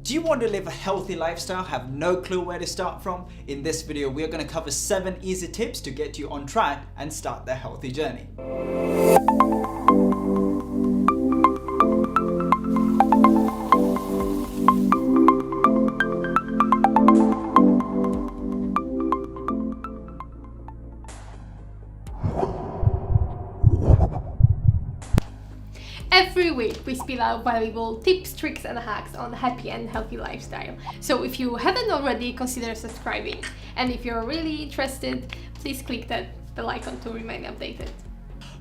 Do you want to live a healthy lifestyle, have no clue where to start from? In this video, we are going to cover 7 easy tips to get you on track and start the healthy journey. Every week we spill out valuable tips, tricks and hacks on happy and healthy lifestyle. So if you haven't already, consider subscribing. And if you're really interested, please click that bell icon to remain updated.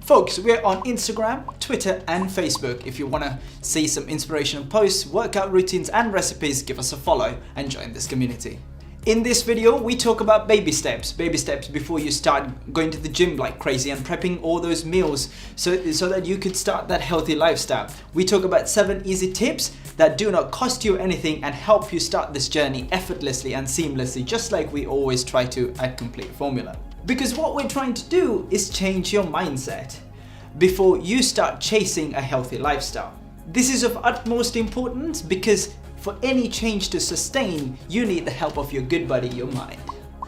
Folks, we're on Instagram, Twitter and Facebook. If you want to see some inspirational posts, workout routines and recipes, give us a follow and join this community. In this video, we talk about baby steps before you start going to the gym like crazy and prepping all those meals so that you could start that healthy lifestyle. We talk about 7 easy tips that do not cost you anything and help you start this journey effortlessly and seamlessly, just like we always try to at Complete Formula. Because what we're trying to do is change your mindset before you start chasing a healthy lifestyle. This is of utmost importance because for any change to sustain, you need the help of your good buddy, your mind.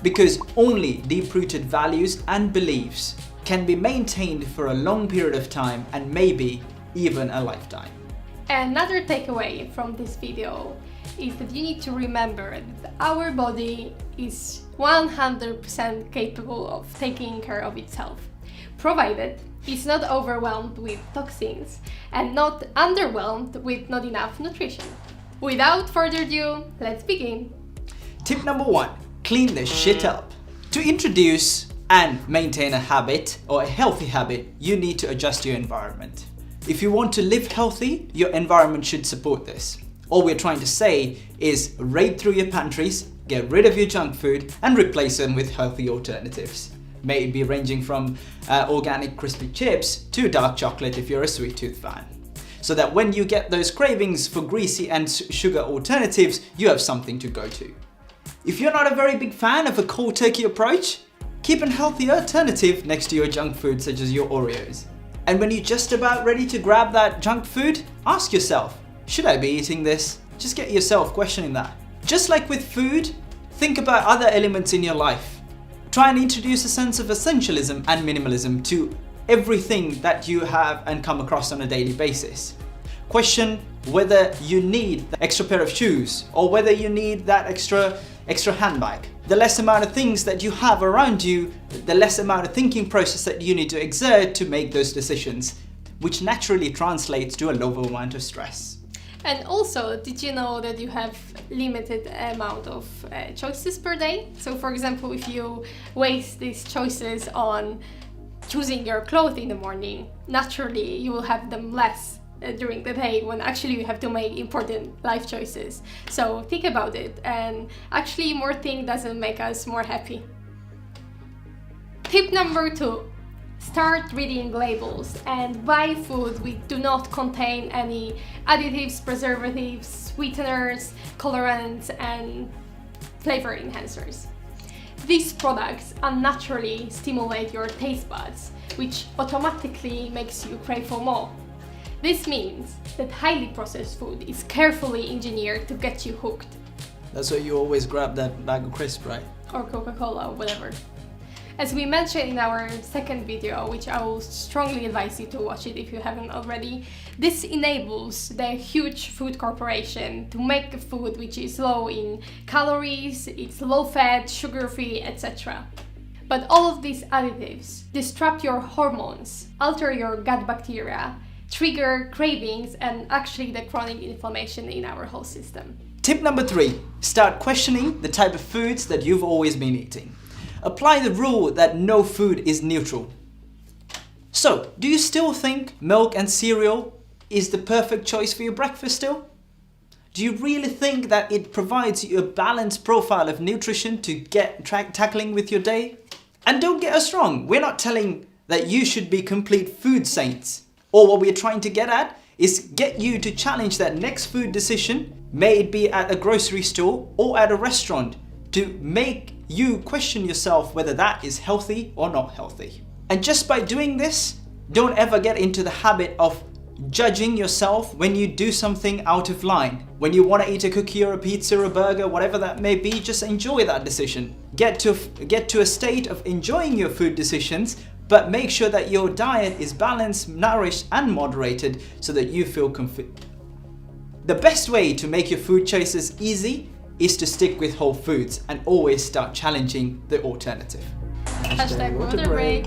Because only deep-rooted values and beliefs can be maintained for a long period of time and maybe even a lifetime. Another takeaway from this video is that you need to remember that our body is 100% capable of taking care of itself, provided it's not overwhelmed with toxins and not underwhelmed with not enough nutrition. Without further ado, let's begin. Tip number 1, clean the shit up. To introduce and maintain a habit or a healthy habit, you need to adjust your environment. If you want to live healthy, your environment should support this. All we're trying to say is raid through your pantries, get rid of your junk food and replace them with healthy alternatives. May it be ranging from organic crispy chips to dark chocolate if you're a sweet tooth fan. So that when you get those cravings for greasy and sugar alternatives, you have something to go to. If you're not a very big fan of a cold turkey approach, keep a healthy alternative next to your junk food such as your Oreos. And when you're just about ready to grab that junk food, ask yourself, should I be eating this? Just get yourself questioning that. Just like with food, think about other elements in your life. Try and introduce a sense of essentialism and minimalism to everything that you have and come across on a daily basis. Question whether you need the extra pair of shoes or whether you need that extra handbag. The less amount of things that you have around you, the less amount of thinking process that you need to exert to make those decisions, which naturally translates to a lower amount of stress. And also, did you know that you have limited amount of choices per day? So for example, if you waste these choices on choosing your clothes in the morning, naturally you will have them less during the day when actually you have to make important life choices. So think about it, and actually more thing doesn't make us more happy. Tip number 2, start reading labels and buy food which do not contain any additives, preservatives, sweeteners, colorants and flavor enhancers. These products unnaturally stimulate your taste buds, which automatically makes you crave for more. This means that highly processed food is carefully engineered to get you hooked. That's why you always grab that bag of crisps, right? Or Coca-Cola or whatever. As we mentioned in our second video, which I will strongly advise you to watch it if you haven't already, this enables the huge food corporation to make a food which is low in calories, it's low fat, sugar-free, etc. But all of these additives disrupt your hormones, alter your gut bacteria, trigger cravings and actually the chronic inflammation in our whole system. Tip number 3, start questioning the type of foods that you've always been eating. Apply the rule that no food is neutral. So, do you still think milk and cereal is the perfect choice for your breakfast still? Do you really think that it provides you a balanced profile of nutrition to get tackling with your day? And don't get us wrong, we're not telling that you should be complete food saints. Or what we're trying to get at is get you to challenge that next food decision, may it be at a grocery store or at a restaurant, to make you question yourself whether that is healthy or not healthy. And just by doing this, don't ever get into the habit of judging yourself when you do something out of line. When you want to eat a cookie or a pizza or a burger, whatever that may be, just enjoy that decision. Get to a state of enjoying your food decisions, but make sure that your diet is balanced, nourished, and moderated so that you feel comfort. The best way to make your food choices easy is to stick with whole foods and always start challenging the alternative. Hashtag water break.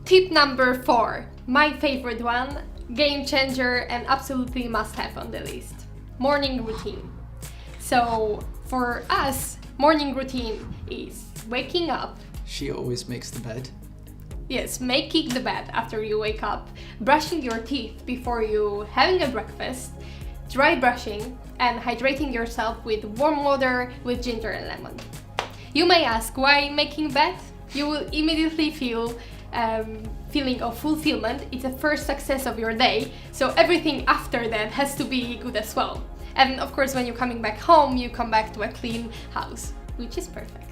Tip number 4, my favorite one, game changer and absolutely must have on the list. Morning routine. So for us, morning routine is waking up. She always makes the bed. Yes, making the bed after you wake up, brushing your teeth before you having a breakfast, dry brushing, and hydrating yourself with warm water with ginger and lemon. You may ask why making bed? You will immediately feel feeling of fulfillment. It's the first success of your day, so everything after that has to be good as well. And of course, when you're coming back home, you come back to a clean house, which is perfect.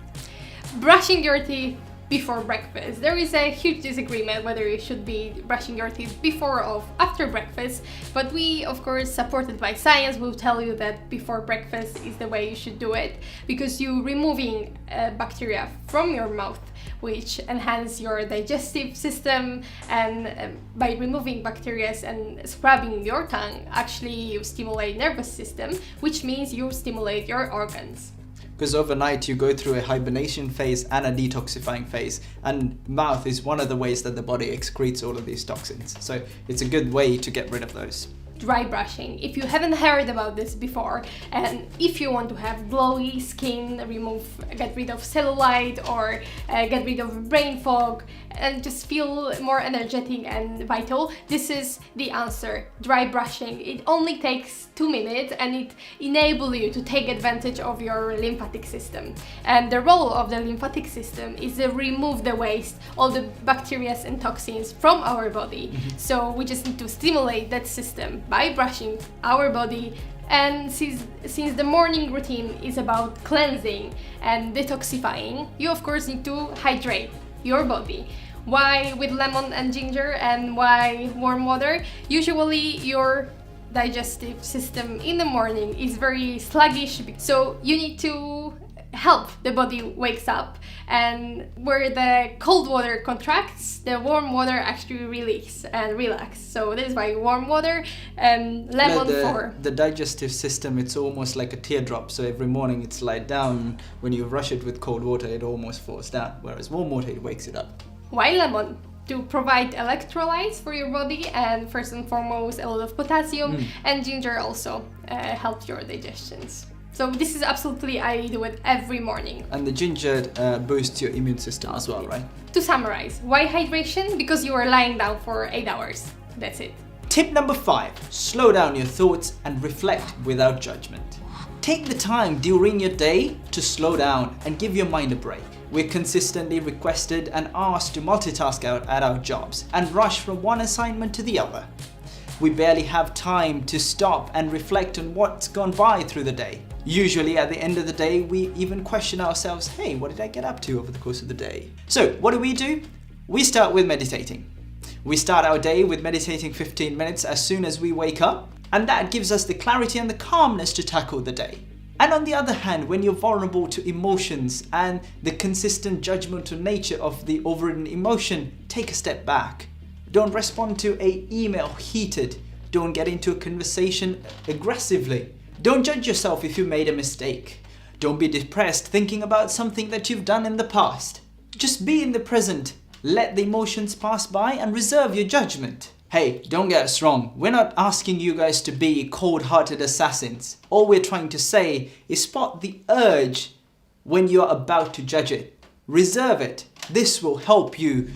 Brushing your teeth before breakfast. There is a huge disagreement whether you should be brushing your teeth before or after breakfast, but we, of course, supported by science, will tell you that before breakfast is the way you should do it, because you're removing bacteria from your mouth, which enhance your digestive system, and by removing bacteria and scrubbing your tongue, actually you stimulate nervous system, which means you stimulate your organs. Because overnight you go through a hibernation phase and a detoxifying phase, and mouth is one of the ways that the body excretes all of these toxins. So it's a good way to get rid of those. Dry brushing. If you haven't heard about this before, and if you want to have glowy skin, get rid of cellulite, or get rid of brain fog, and just feel more energetic and vital, this is the answer. Dry brushing. It only takes 2 minutes and it enables you to take advantage of your lymphatic system. And the role of the lymphatic system is to remove the waste, all the bacteria and toxins from our body. So we just need to stimulate that system by brushing our body. And since the morning routine is about cleansing and detoxifying, you of course need to hydrate your body. Why with lemon and ginger, and why warm water? Usually your digestive system in the morning is very sluggish, so you need to help the body wakes up, and where the cold water contracts, the warm water actually release and relax. So that is why warm water and lemon for the digestive system. It's almost like a teardrop, so every morning it's light down. When you rush it with cold water, it almost falls down, whereas warm water, it wakes it up. Why lemon? To provide electrolytes for your body, and first and foremost a lot of potassium, and ginger also helps your digestions. So this is absolutely, I do it every morning. And the ginger boosts your immune system as well, right? To summarize, why hydration? Because you are lying down for 8 hours. That's it. Tip number 5, slow down your thoughts and reflect without judgment. Take the time during your day to slow down and give your mind a break. We're consistently requested and asked to multitask at our jobs and rush from one assignment to the other. We barely have time to stop and reflect on what's gone by through the day. Usually at the end of the day, we even question ourselves, hey, what did I get up to over the course of the day? So what do? We start with meditating. We start our day with meditating 15 minutes as soon as we wake up, and that gives us the clarity and the calmness to tackle the day. And on the other hand, when you're vulnerable to emotions and the consistent judgmental nature of the overridden emotion, take a step back. Don't respond to an email heated. Don't get into a conversation aggressively. Don't judge yourself if you made a mistake. Don't be depressed thinking about something that you've done in the past. Just be in the present. Let the emotions pass by and reserve your judgment. Hey, don't get us wrong. We're not asking you guys to be cold-hearted assassins. All we're trying to say is spot the urge when you're about to judge it. Reserve it. This will help you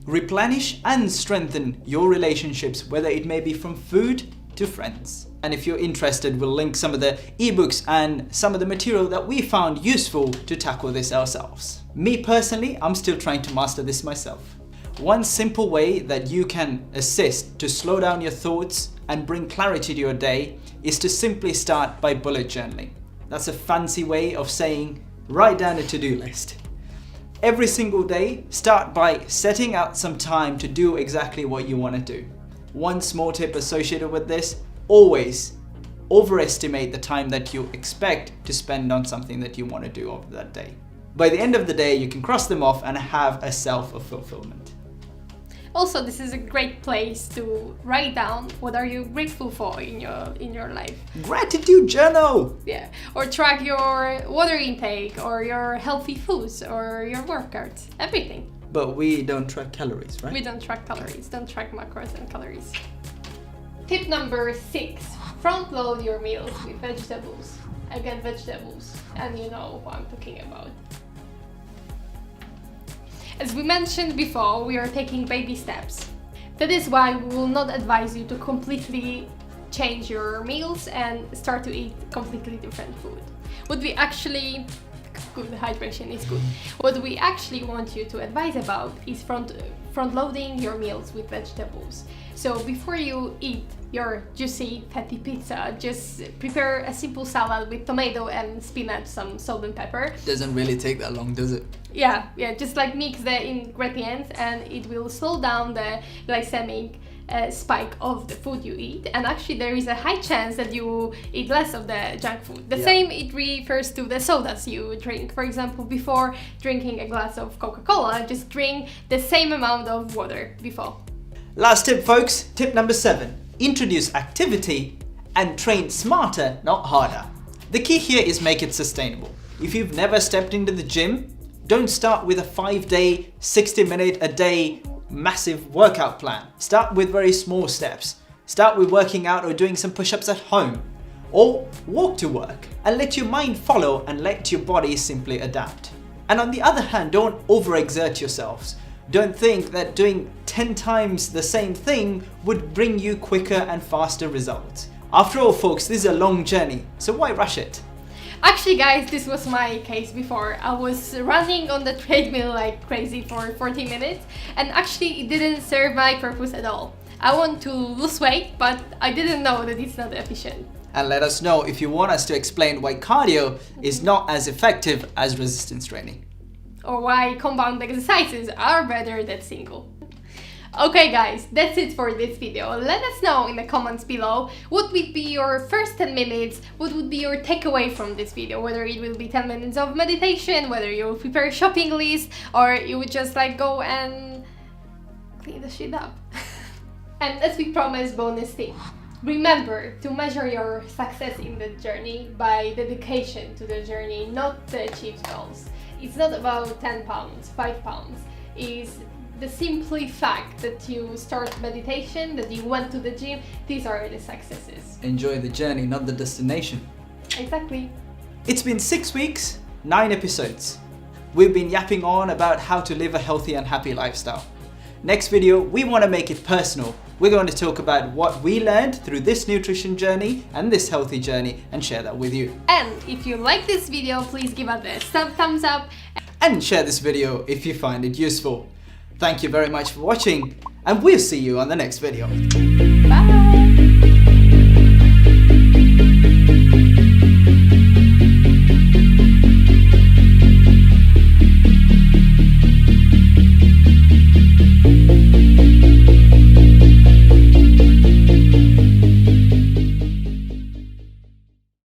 replenish and strengthen your relationships, whether it may be from food to friends. And if you're interested, we'll link some of the ebooks and some of the material that we found useful to tackle this ourselves. Me personally, I'm still trying to master this myself. One simple way that you can assist to slow down your thoughts and bring clarity to your day is to simply start by bullet journaling. That's a fancy way of saying write down a to-do list. every single day, start by setting out some time to do exactly what you want to do. One small tip associated with this, always overestimate the time that you expect to spend on something that you want to do over that day. By the end of the day, you can cross them off and have a self of fulfillment. Also, this is a great place to write down what are you grateful for in your life. Gratitude journal! Yeah, or track your water intake, or your healthy foods, or your workouts, everything. But we don't track calories, right? We don't track calories, don't track macros and calories. Tip number 6, front load your meals with vegetables. Again, vegetables, and you know what I'm talking about. As we mentioned before, we are taking baby steps. That is why we will not advise you to completely change your meals and start to eat completely different food. What we actually, good hydration is good. What we actually want you to advise about is front loading your meals with vegetables. So before you eat your juicy fatty pizza, just prepare a simple salad with tomato and spinach, some salt and pepper. Doesn't really take that long, does it? Yeah, just like mix the ingredients and it will slow down the glycemic spike of the food you eat, and actually there is a high chance that you eat less of the junk food. The same it refers to the sodas you drink. For example, before drinking a glass of Coca-Cola, just drink the same amount of water before. Last tip, folks, tip number 7. Introduce activity and train smarter, not harder. The key here is make it sustainable. If you've never stepped into the gym, don't start with a 5-day, 60-minute a day massive workout plan. Start with very small steps. Start with working out or doing some push-ups at home. Or walk to work and let your mind follow and let your body simply adapt. And on the other hand, don't overexert yourselves. Don't think that doing 10 times the same thing would bring you quicker and faster results. After all, folks, this is a long journey, so why rush it? Actually, guys, this was my case before. I was running on the treadmill like crazy for 40 minutes, and actually it didn't serve my purpose at all. I want to lose weight, but I didn't know that it's not efficient. And let us know if you want us to explain why cardio is not as effective as resistance training. Or why compound exercises are better than single. Okay guys, that's it for this video. Let us know in the comments below what would be your first 10 minutes, what would be your takeaway from this video, whether it will be 10 minutes of meditation, whether you will prepare a shopping list, or you would just like go and clean the shit up. And as we promised, bonus tip. Remember to measure your success in the journey by dedication to the journey, not the achieved goals. It's not about 10 pounds, 5 pounds. It's the simply fact that you start meditation, that you went to the gym. These are the successes. Enjoy the journey, not the destination. Exactly. It's been 6 weeks, 9 episodes. We've been yapping on about how to live a healthy and happy lifestyle. Next video, we want to make it personal. We're going to talk about what we learned through this nutrition journey and this healthy journey and share that with you. And if you like this video, please give us a thumbs up. And share this video if you find it useful. Thank you very much for watching, and we'll see you on the next video.